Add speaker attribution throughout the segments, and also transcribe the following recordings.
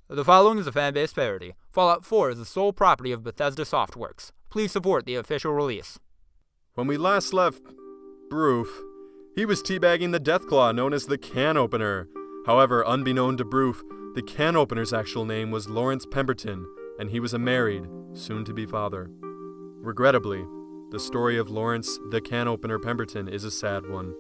Speaker 1: The following is a fan-based parody. Fallout 4 is the sole property of Bethesda Softworks. Please support the official release.
Speaker 2: When we last left Broof, he was teabagging the Deathclaw known as the Can Opener. However, unbeknown to Broof, the Can Opener's actual name was Lawrence Pemberton, and he was a married, soon-to-be father. Regrettably, the story of Lawrence the Can Opener Pemberton is a sad one.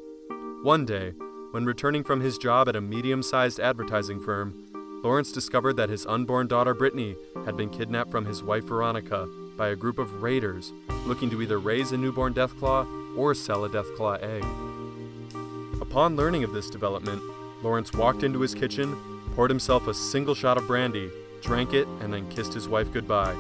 Speaker 2: One day, when returning from his job at a medium-sized advertising firm, Lawrence discovered that his unborn daughter Brittany had been kidnapped from his wife Veronica by a group of raiders looking to either raise a newborn Deathclaw or sell a Deathclaw egg. Upon learning of this development, Lawrence walked into his kitchen, poured himself a single shot of brandy, drank it, and then kissed his wife goodbye.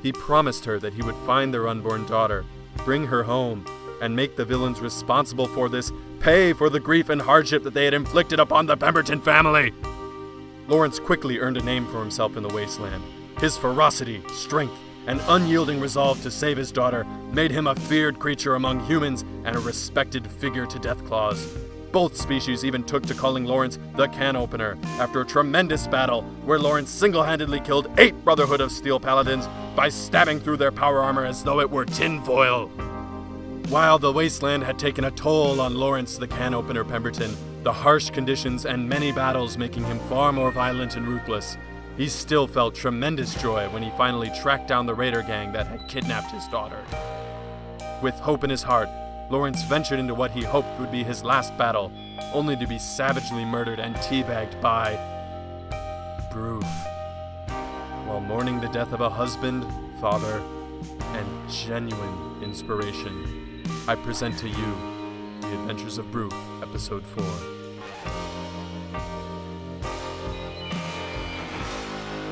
Speaker 2: He promised her that he would find their unborn daughter, bring her home, and make the villains responsible for this pay for the grief and hardship that they had inflicted upon the Pemberton family. Lawrence quickly earned a name for himself in the wasteland. His ferocity, strength, and unyielding resolve to save his daughter made him a feared creature among humans and a respected figure to Deathclaws. Both species even took to calling Lawrence the Can Opener after a tremendous battle where Lawrence single-handedly killed 8 Brotherhood of Steel Paladins by stabbing through their power armor as though it were tinfoil. While the wasteland had taken a toll on Lawrence the Can Opener Pemberton, the harsh conditions and many battles making him far more violent and ruthless, he still felt tremendous joy when he finally tracked down the raider gang that had kidnapped his daughter. With hope in his heart, Lawrence ventured into what he hoped would be his last battle, only to be savagely murdered and teabagged by Broof, while mourning the death of a husband, father, and genuine inspiration. I present to you The Adventures of Broof, Episode 4.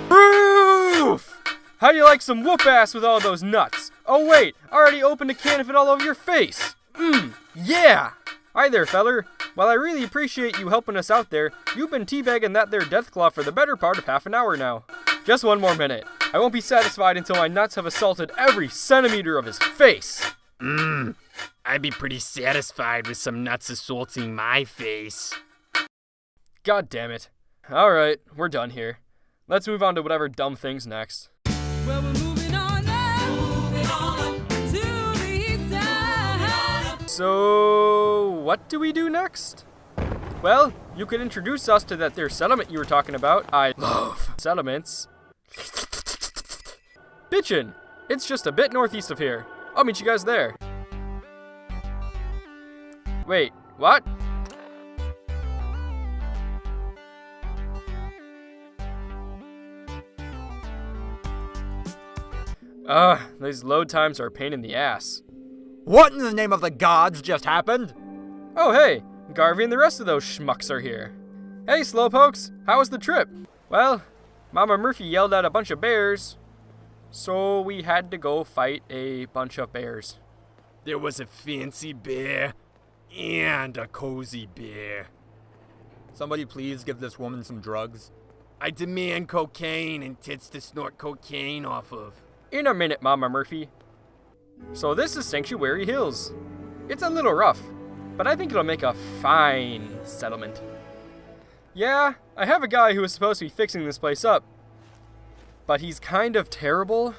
Speaker 3: Broof! How do you like some whoop-ass with all those nuts? Oh wait, I already opened a can of it all over your face! Yeah! Hi there, feller. While I really appreciate you helping us out there, you've been teabagging that there Deathclaw for the better part of half an hour now. Just one more minute. I won't be satisfied until my nuts have assaulted every centimeter of his face.
Speaker 4: I'd be pretty satisfied with some nuts assaulting my face.
Speaker 3: God damn it. Alright, we're done here. Let's move on to whatever dumb thing's next.
Speaker 5: Well, we're moving on up to the east side.
Speaker 3: So, what do we do next? Well, you could introduce us to that there settlement you were talking about. I love settlements. Bitchin'! It's just a bit northeast of here. I'll meet you guys there. Wait, what? These load times are a pain in the ass.
Speaker 1: What in the name of the gods just happened?
Speaker 3: Oh hey, Garvey and the rest of those schmucks are here. Hey slowpokes, how was the trip? Well, Mama Murphy yelled at a bunch of bears, so we had to go fight a bunch of bears.
Speaker 4: There was a fancy bear and a cozy bear.
Speaker 1: Somebody please give this woman some drugs.
Speaker 4: I demand cocaine and tits to snort cocaine off of.
Speaker 3: In a minute, Mama Murphy. So this is Sanctuary Hills. It's a little rough, but I think it'll make a fine settlement. Yeah, I have a guy who is supposed to be fixing this place up, but he's kind of terrible.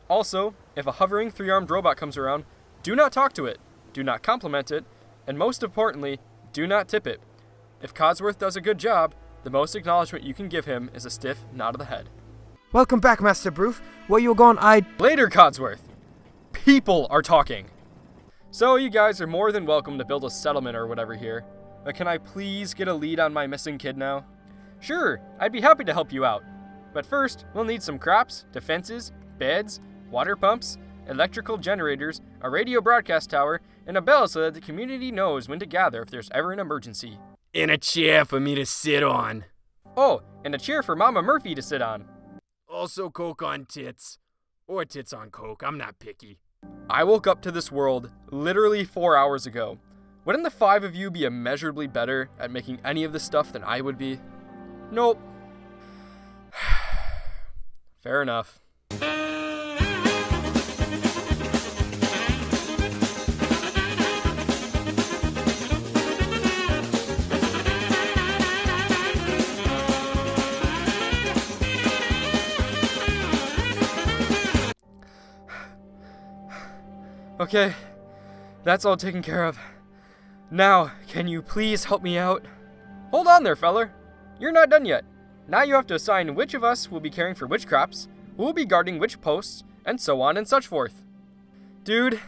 Speaker 3: Also, if a hovering 3-armed robot comes around, do not talk to it, do not compliment it, and most importantly, do not tip it. If Codsworth does a good job, the most acknowledgement you can give him is a stiff nod of the head.
Speaker 6: Welcome back, Master Broof. Where you gone,
Speaker 3: Later, Codsworth! People are talking! So you guys are more than welcome to build a settlement or whatever here, but can I please get a lead on my missing kid now? Sure, I'd be happy to help you out. But first, we'll need some crops, defenses, beds, water pumps, electrical generators, a radio broadcast tower, and a bell so that the community knows when to gather if there's ever an emergency.
Speaker 4: And a chair for me to sit on.
Speaker 3: Oh, and a chair for Mama Murphy to sit on.
Speaker 4: Also coke on tits. Or tits on coke, I'm not picky.
Speaker 3: I woke up to this world literally 4 hours ago. Wouldn't the 5 of you be immeasurably better at making any of this stuff than I would be? Nope. Fair enough. Okay, that's all taken care of. Now, can you please help me out? Hold on there, feller. You're not done yet. Now you have to assign which of us will be caring for which crops, who will be guarding which posts, and so on and such forth. Dude,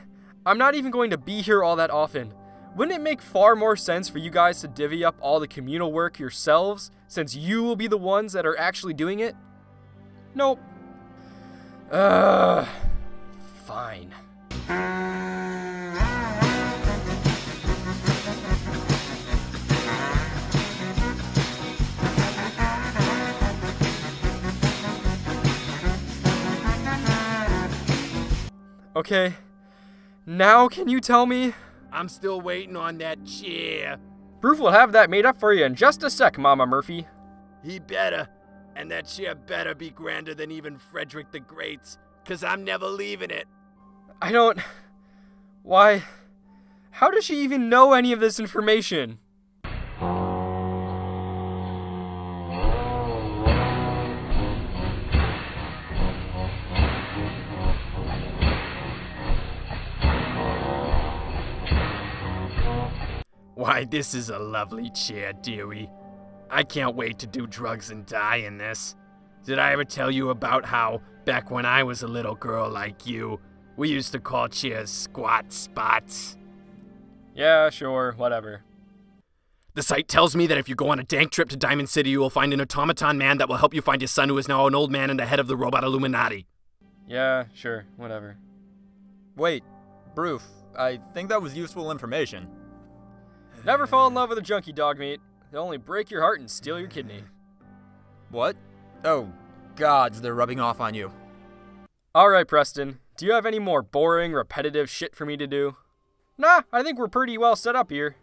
Speaker 3: I'm not even going to be here all that often. Wouldn't it make far more sense for you guys to divvy up all the communal work yourselves, since you will be the ones that are actually doing it? Nope. Fine. Okay, now can you tell me?
Speaker 4: I'm still waiting on that chair.
Speaker 3: Broof will have that made up for you in just a sec, Mama Murphy.
Speaker 4: He better. And that chair better be grander than even Frederick the Great's, 'cause I'm never leaving it.
Speaker 3: I don't... Why? How does she even know any of this information?
Speaker 4: Why, this is a lovely chair, dearie. I can't wait to do drugs and die in this. Did I ever tell you about how, back when I was a little girl like you, we used to call chairs squat spots?
Speaker 3: Yeah, sure, whatever.
Speaker 4: The site tells me that if you go on a dank trip to Diamond City, you will find an automaton man that will help you find your son, who is now an old man and the head of the robot Illuminati.
Speaker 3: Yeah, sure, whatever.
Speaker 1: Wait, Broof, I think that was useful information.
Speaker 3: Never fall in love with a junkie, Dogmeat. They'll only break your heart and steal your kidney.
Speaker 1: What? Oh, gods, they're rubbing off on you.
Speaker 3: Alright, Preston. Do you have any more boring, repetitive shit for me to do? Nah, I think we're pretty well set up here.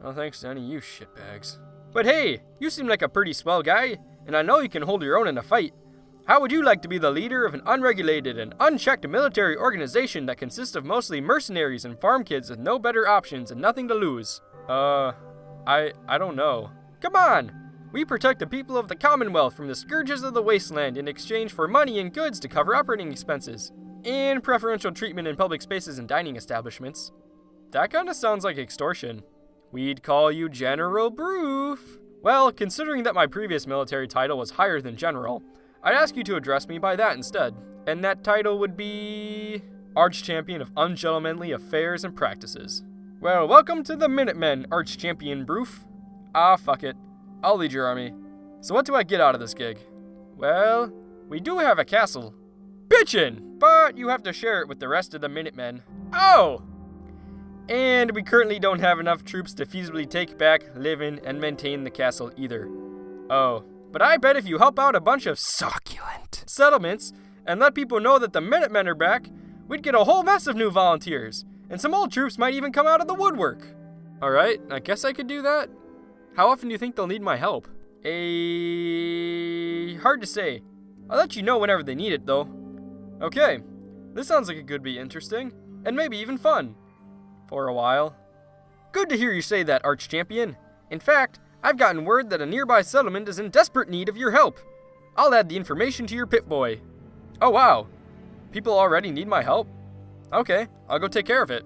Speaker 3: No thanks to any of you shitbags. But hey, you seem like a pretty swell guy, and I know you can hold your own in a fight. How would you like to be the leader of an unregulated and unchecked military organization that consists of mostly mercenaries and farm kids with no better options and nothing to lose? I don't know. Come on! We protect the people of the Commonwealth from the scourges of the wasteland in exchange for money and goods to cover operating expenses, and preferential treatment in public spaces and dining establishments. That kinda sounds like extortion. We'd call you General Broof. Well, considering that my previous military title was higher than General, I'd ask you to address me by that instead, and that title would be... Arch-Champion of Ungentlemanly Affairs and Practices. Well, welcome to the Minutemen, Arch-Champion Broof. Ah, fuck it. I'll lead your army. So what do I get out of this gig? Well, we do have a castle. Bitchin'! But you have to share it with the rest of the Minutemen. Oh! And we currently don't have enough troops to feasibly take back, live in, and maintain the castle either. Oh. But I bet if you help out a bunch of succulent settlements and let people know that the Minutemen are back, we'd get a whole mess of new volunteers. And some old troops might even come out of the woodwork. Alright, I guess I could do that. How often do you think they'll need my help? Hard to say. I'll let you know whenever they need it, though. Okay, this sounds like it could be interesting, and maybe even fun. For a while. Good to hear you say that, Arch-Champion. In fact, I've gotten word that a nearby settlement is in desperate need of your help. I'll add the information to your Pip-Boy. Oh wow, people already need my help? Okay, I'll go take care of it.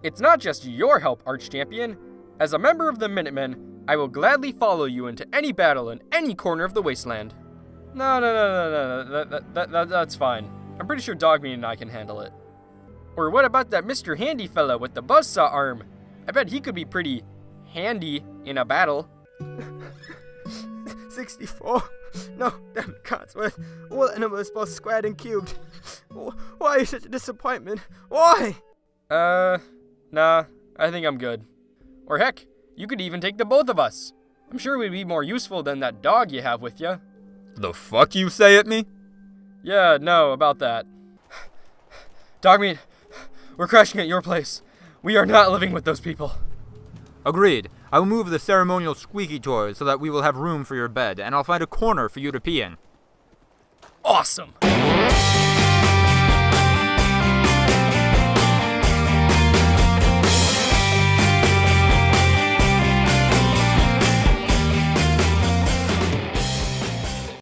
Speaker 3: It's not just your help, Arch-Champion. As a member of the Minutemen, I will gladly follow you into any battle in any corner of the wasteland. No, that's fine. I'm pretty sure Dogmeat and I can handle it. Or what about that Mr. Handy fella with the buzzsaw arm? I bet he could be pretty handy in a battle.
Speaker 6: 64? No, damn it, Codsworth. All the numbers both squared and cubed. Why are you such a disappointment? Why?
Speaker 3: Nah, I think I'm good. Or heck, you could even take the both of us. I'm sure we'd be more useful than that dog you have with you.
Speaker 1: The fuck you say at me?
Speaker 3: Yeah, no, about that. Dogmeat, we're crashing at your place. We are not living with those people.
Speaker 1: Agreed. I will move the ceremonial squeaky toy so that we will have room for your bed, and I'll find a corner for you to pee in.
Speaker 3: Awesome!